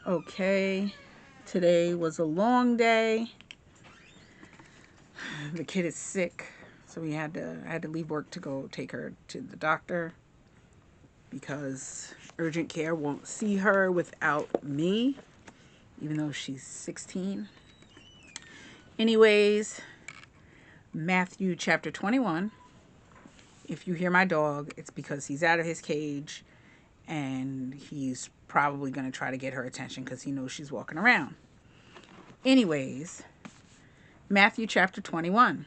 Okay, today was a long day. The kid is sick, so I had to leave work to go take her to the doctor because urgent care won't see her without me, even though she's 16. Anyways, Matthew chapter 21. If you hear my dog, it's because he's out of his cage and he's probably going to try to get her attention because he knows she's walking around. Anyways, Matthew chapter 21.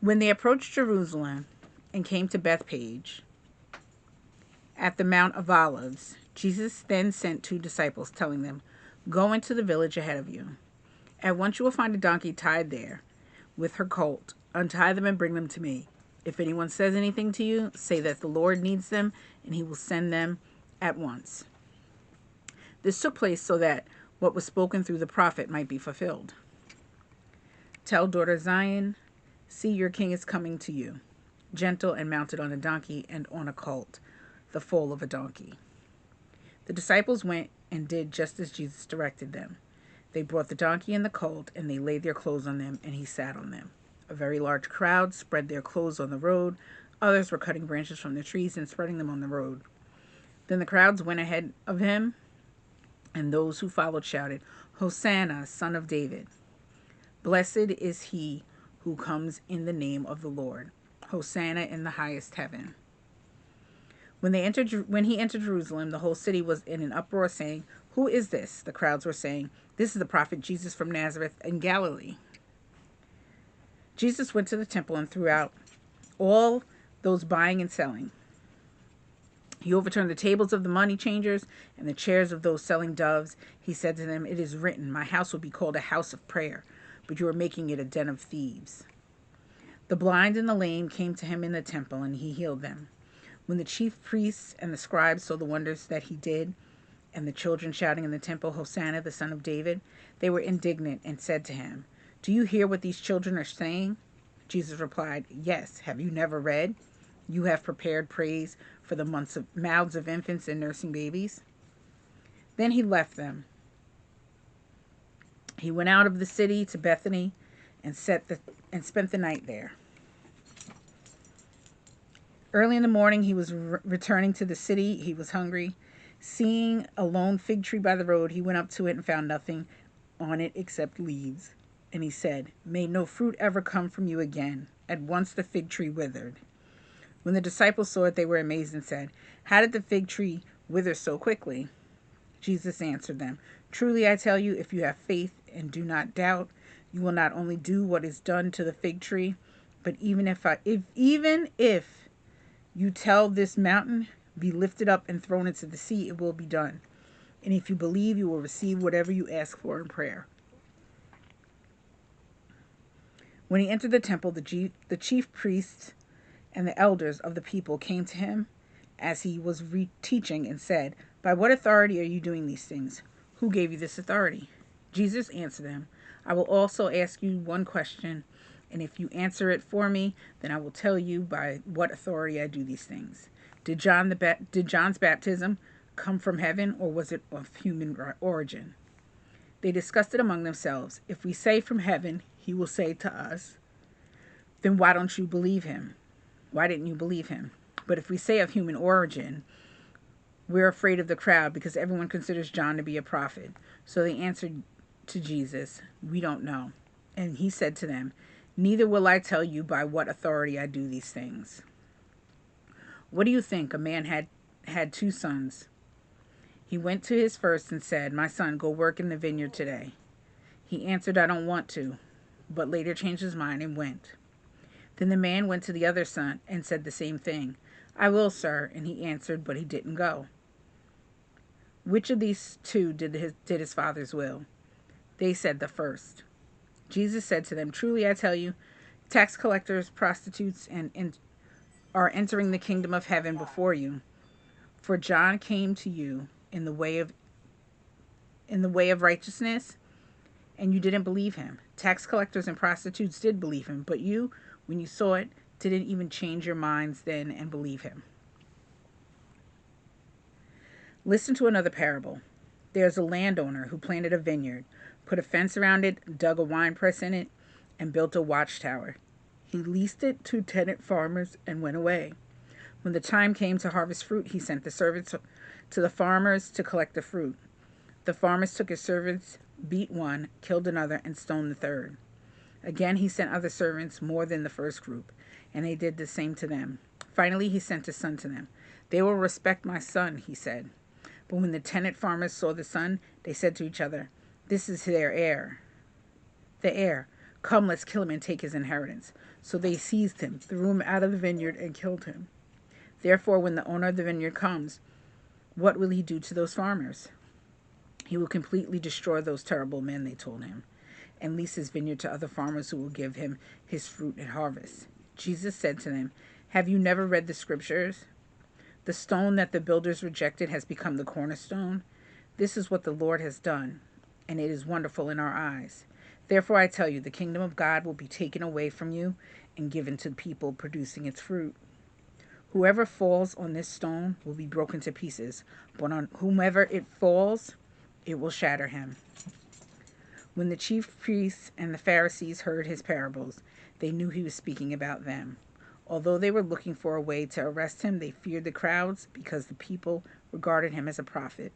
When they approached Jerusalem and came to Bethpage at the Mount of Olives, Jesus then sent 2 disciples, telling them, "Go into the village ahead of you. At once you will find a donkey tied there with her colt. Untie them and bring them to me. If anyone says anything to you, say that the Lord needs them, and he will send them at once." This took place so that what was spoken through the prophet might be fulfilled. "Tell daughter Zion, see, your king is coming to you, gentle and mounted on a donkey and on a colt, the foal of a donkey." The disciples went and did just as Jesus directed them. They brought the donkey and the colt, and they laid their clothes on them, and he sat on them. A very large crowd spread their clothes on the road. Others were cutting branches from the trees and spreading them on the road. Then the crowds went ahead of him, and those who followed shouted, "Hosanna, Son of David. Blessed is he who comes in the name of the Lord. Hosanna in the highest heaven." When he entered Jerusalem, the whole city was in an uproar, saying, "Who is this?" The crowds were saying, "This is the prophet Jesus from Nazareth in Galilee." Jesus went to the temple and threw out all those buying and selling. He overturned the tables of the money changers and the chairs of those selling doves. He said to them, "It is written, my house will be called a house of prayer, but you are making it a den of thieves." The blind and the lame came to him in the temple, and he healed them. When the chief priests and the scribes saw the wonders that he did, and the children shouting in the temple, "Hosanna, the Son of David," they were indignant and said to him, "Do you hear what these children are saying?" Jesus replied, "Yes, have you never read? You have prepared praise for the mouths of infants and nursing babies." Then he left them. He went out of the city to Bethany and spent the night there. Early in the morning, he was returning to the city. He was hungry. Seeing a lone fig tree by the road, he went up to it and found nothing on it except leaves. And he said, "May no fruit ever come from you again." At once the fig tree withered. When the disciples saw it, they were amazed and said, "How did the fig tree wither so quickly?" Jesus answered them, "Truly I tell you, if you have faith and do not doubt, you will not only do what is done to the fig tree, but even if you tell this mountain, be lifted up and thrown into the sea, it will be done. And if you believe, you will receive whatever you ask for in prayer." When he entered the temple, the chief priests and the elders of the people came to him as he was teaching and said, "By what authority are you doing these things? Who gave you this authority?" Jesus answered them, "I will also ask you one question, and if you answer it for me, then I will tell you by what authority I do these things. Did John's baptism come from heaven, or was it of human origin?" They discussed it among themselves. "If we say from heaven," he will say to us, "then why don't you believe him? Why didn't you believe him? But if we say of human origin, we're afraid of the crowd because everyone considers John to be a prophet." So they answered to Jesus, "We don't know." And he said to them, "Neither will I tell you by what authority I do these things. What do you think? A man had 2 sons. He went to his first and said, 'My son, go work in the vineyard today.' He answered, 'I don't want to,' but later changed his mind and went. Then the man went to the other son and said the same thing. 'I will, sir,' and he answered, but he didn't go. Which of these 2 did his father's will?" They said, "The first." Jesus said to them, "Truly I tell you, tax collectors, prostitutes, and are entering the kingdom of heaven before you. For John came to you in the way of righteousness, and you didn't believe him. Tax collectors and prostitutes did believe him, but you, when you saw it, didn't even change your minds then and believe him." Listen to another parable. There's a landowner who planted a vineyard, put a fence around it, dug a wine press in it, and built a watchtower. He leased it to tenant farmers and went away. When the time came to harvest fruit, he sent the servants to the farmers to collect the fruit. The farmers took his servants, beat one, killed another, and stoned the third. Again, he sent other servants, more than the first group, and they did the same to them. Finally, he sent his son to them. They will respect my son, he said. But when the tenant farmers saw the son, they said to each other, this is their heir. The heir. Come, let's kill him and take his inheritance. So they seized him, threw him out of the vineyard, and killed him. Therefore, when the owner of the vineyard comes, what will he do to those farmers? He will completely destroy those terrible men, they told him, and lease his vineyard to other farmers who will give him his fruit at harvest. Jesus said to them, have you never read the scriptures? The stone that the builders rejected has become the cornerstone. This is what the Lord has done, and it is wonderful in our eyes. Therefore I tell you, the kingdom of God will be taken away from you and given to people producing its fruit. Whoever falls on this stone will be broken to pieces, but on whomever it falls, it will shatter him. When the chief priests and the Pharisees heard his parables, they knew he was speaking about them. Although they were looking for a way to arrest him, they feared the crowds because the people regarded him as a prophet.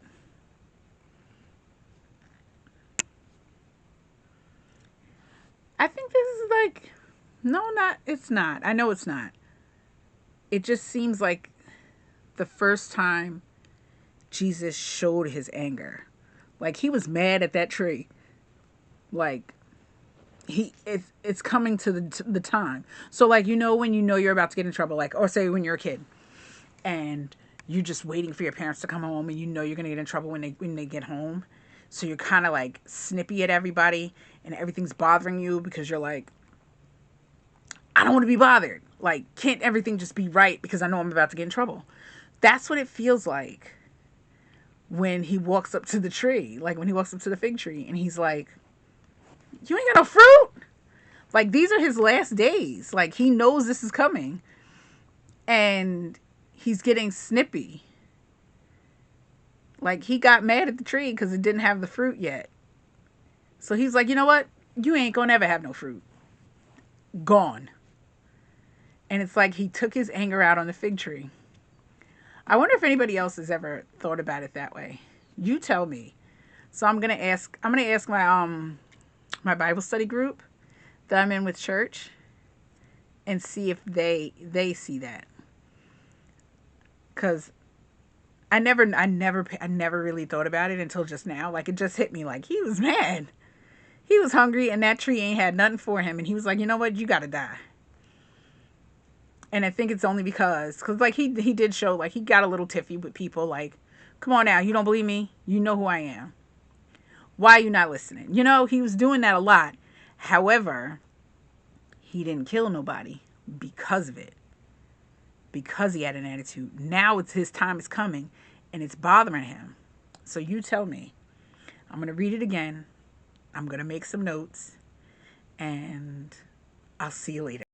I think this is like, no, not, it's not. I know it's not. It just seems like the first time Jesus showed his anger. Like he was mad at that tree. Like it's coming to the time. So like when you know you're about to get in trouble, like or say when you're a kid and you're just waiting for your parents to come home and you know you're gonna get in trouble when they get home. So you're kind of like snippy at everybody and everything's bothering you because you're like, I don't want to be bothered. Like, can't everything just be right because I know I'm about to get in trouble? That's what it feels like when he walks up to the tree, like when he walks up to the fig tree and he's like, you ain't got no fruit. Like these are his last days. Like he knows this is coming and he's getting snippy. Like he got mad at the tree because it didn't have the fruit yet. So he's like, you know what? You ain't gonna ever have no fruit. Gone. And it's like he took his anger out on the fig tree. I wonder if anybody else has ever thought about it that way. You tell me. So I'm gonna ask my Bible study group that I'm in with church and see if they see that. Cause I never really thought about it until just now. Like it just hit me like he was mad. He was hungry and that tree ain't had nothing for him. And he was like, you know what? You gotta die. And I think it's only because like he did show like he got a little tiffy with people like, come on now, you don't believe me? You know who I am. Why are you not listening? He was doing that a lot. However, he didn't kill nobody because of it. Because he had an attitude. Now it's his time is coming and it's bothering him. So you tell me. I'm going to read it again. I'm going to make some notes and I'll see you later.